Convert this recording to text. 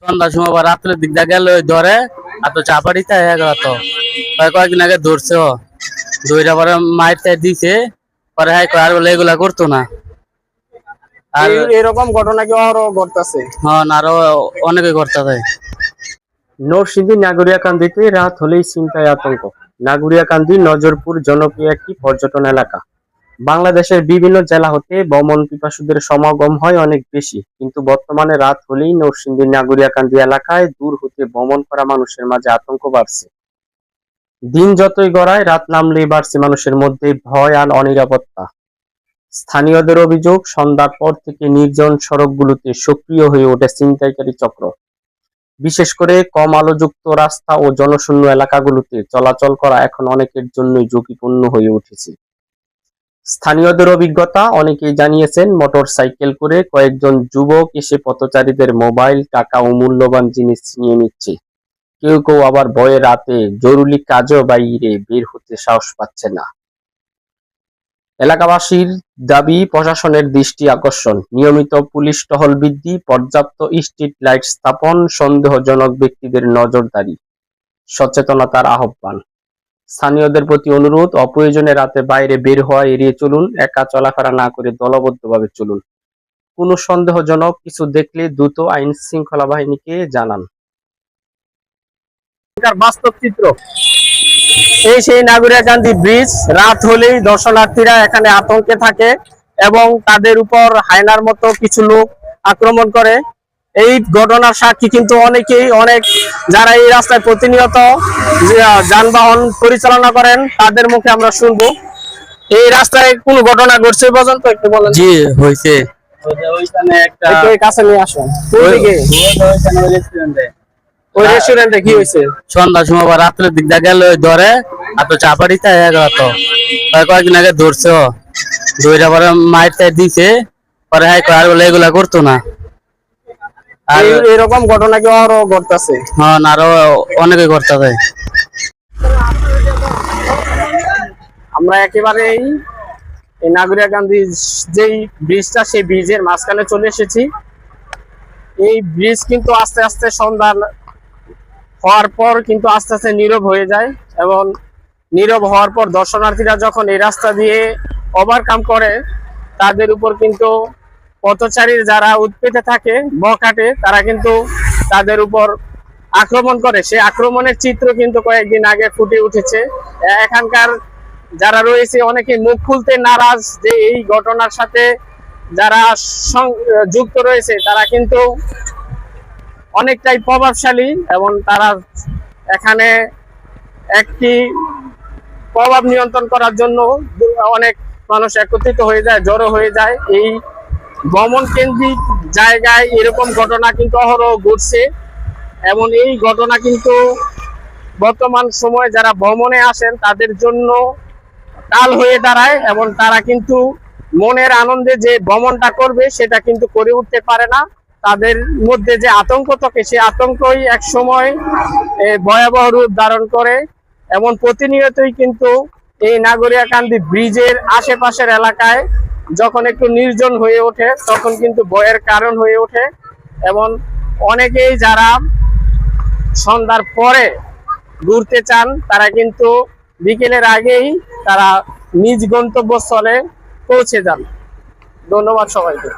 সন্ধ্যার সময় বা রাত্রের দিক দিয়ে গেলে ধরে আর তো চাপাড়িতে হয়ে গেল তো কয়েকদিন আগে ধরছে ধরে পরে মাইরটা দিছে পরে হ্যাঁ আর বলে এগুলা করতো না। আর এরকম ঘটনা কি আরো ঘটতেছে? হ্যাঁ আরো অনেকে করতে। নরসিংদী নাগরিয়াকান্দিতে রাত হলেই ছিনতাই আতঙ্ক। নাগরিয়াকান্দি নজরপুর জনপ্রিয় একটি পর্যটন এলাকা। বাংলাদেশের বিভিন্ন জেলা হতে ভ্রমণ পিপাসুদের সমাগম হয় অনেক বেশি, কিন্তু বর্তমানে রাত হলেই নরসিংদীর নাগরিয়াকান্দি এলাকায় দূর হতে ভ্রমণ করা মানুষের মাঝে আতঙ্ক বাড়ছে। দিন যতই গড়ায় রাত নামলেই বাড়ছে মানুষের মধ্যে ভয় আর অনিরাপত্তা। স্থানীয়দের অভিযোগ, সন্ধ্যার পর থেকে নির্জন সড়কগুলোতে সক্রিয় হয়ে ওঠে ছিনতাইকারী চক্র। বিশেষ করে কম আলোযুক্ত রাস্তা ও জনশূন্য এলাকাগুলোতে চলাচল করা এখন অনেকের জন্যই ঝুঁকিপূর্ণ হয়ে উঠেছে। স্থানীয়দের অভিজ্ঞতা, অনেকেই জানিয়েছেন মোটরসাইকেল করে কয়েকজন যুবক এসে পথচারীদের মোবাইল, টাকা ও মূল্যবান জিনিস ছিনিয়ে নিচ্ছে। কেউ কেউ আবার ভয়ে রাতে জরুরি কাজও বাইরে বের হতে সাহস পাচ্ছে না। এলাকাবাসীর দাবি, প্রশাসনের দৃষ্টি আকর্ষণ, নিয়মিত পুলিশ টহল বৃদ্ধি, পর্যাপ্ত স্ট্রিট লাইট স্থাপন, সন্দেহজনক ব্যক্তিদের নজরদারি, সচেতনতার আহ্বান। স্থানীয়দের প্রতি অনুরোধ, অপ্রয়োজনে রাতে বাইরে বের হওয়া এড়িয়ে চলুন, একা চলাফেরা না করে দলবদ্ধভাবে চলুন। কোনো সন্দেহজনক কিছু দেখলে দ্রুত আইন শৃঙ্খলা বাহিনীকে জানান। বাস্তব চিত্র সেই নাগরিয়াকান্দি ব্রিজ রাত হলেই দর্শনার্থীরা এখানে আতঙ্কে থাকে এবং তাদের উপর হায়নার মতো কিছু লোক আক্রমণ করে। এই ঘটনার সাক্ষী কিন্তু অনেক যারা এই রাস্তায় প্রতিনিয়ত যানবাহন পরিচালনা করেন তাদের মুখে আমরা শুনবো। এই রাস্তায় কোন ঘটনা ঘটছে পর্যন্ত একটু বলেন। জি হয়েছে, কাছে নিয়ে আসুন। ওই রেস্টুরেন্টে কি হয়েছে? সন্ধ্যার সময় বা রাত্রের দিক দিয়ে গেলে ধরে আর তো চাপাড়িতে হয়ে গেল তো কয়েকদিন আগে ধরছে ধরে পরে মাইরটা দিছে পরে হ্যাঁ আর বলে এগুলা করতো না। আর এরকম ঘটনা কি আরো ঘটতেছে? হ্যাঁ আরো অনেকে করতে। আমরা একেবারে এই নাগরিয়াকান্দি যেই ব্রিজটা, সেই ব্রিজের মাঝখানে চলে এসেছি। এই ব্রিজ কিন্তু আস্তে আস্তে সন্ধ্যা হওয়ার পর কিন্তু আস্তে আস্তে নীরব হয়ে যায় এবং নীরব হওয়ার পর দর্শনার্থীরা যখন এই রাস্তা দিয়ে ওভারকাম করে তাদের উপর কিন্তু পথচারীর যারা উৎপেতে থাকে বখাটে তারা কিন্তু তাদের উপর আক্রমণ করে। সেই আক্রমণের চিত্র কিন্তু কয়েকদিন আগে ফুটে উঠেছে। এখানকার যারা রয়েছে অনেকে মুখ খুলতে নারাজ যে এই ঘটনার সাথে যারা যুক্ত রয়েছে তারা কিন্তু অনেকটাই প্রভাবশালী এবং তারা এখানে একটি প্রভাব নিয়ন্ত্রণ করার জন্য অনেক মানুষ একত্রিত হয়ে যায়, জড়ো হয়ে যায়। এই ভ্রমণ কেন্দ্রিক জায়গায় এরকম ঘটনা কিন্তু অহরহ ঘটছে এবং এই ঘটনা কিন্তু বর্তমান সময়ে যারা ভ্রমণে আসেন তাদের জন্য কাল হয়ে দাঁড়ায় এবং তারা কিন্তু মনের আনন্দে যে ভ্রমণটা করবে সেটা কিন্তু করে উঠতে পারে না। তাদের মধ্যে যে আতঙ্ক থাকে সেই আতঙ্কই এক সময় ভয়াবহ রূপ ধারণ করে এবং প্রতিনিয়তই কিন্তু এই নাগরিয়াকান্দি ব্রিজের আশেপাশের এলাকায় যখন একটু নির্জন হয়ে ওঠে তখন কিন্তু ভয়ের কারণ হয়ে ওঠে এবং অনেকেই যারা সন্ধ্যার পরে ঘুরতে চান তারা কিন্তু বিকেলের আগেই তারা নিজ গন্তব্যস্থলে পৌঁছে যান। ধন্যবাদ সবাইকে।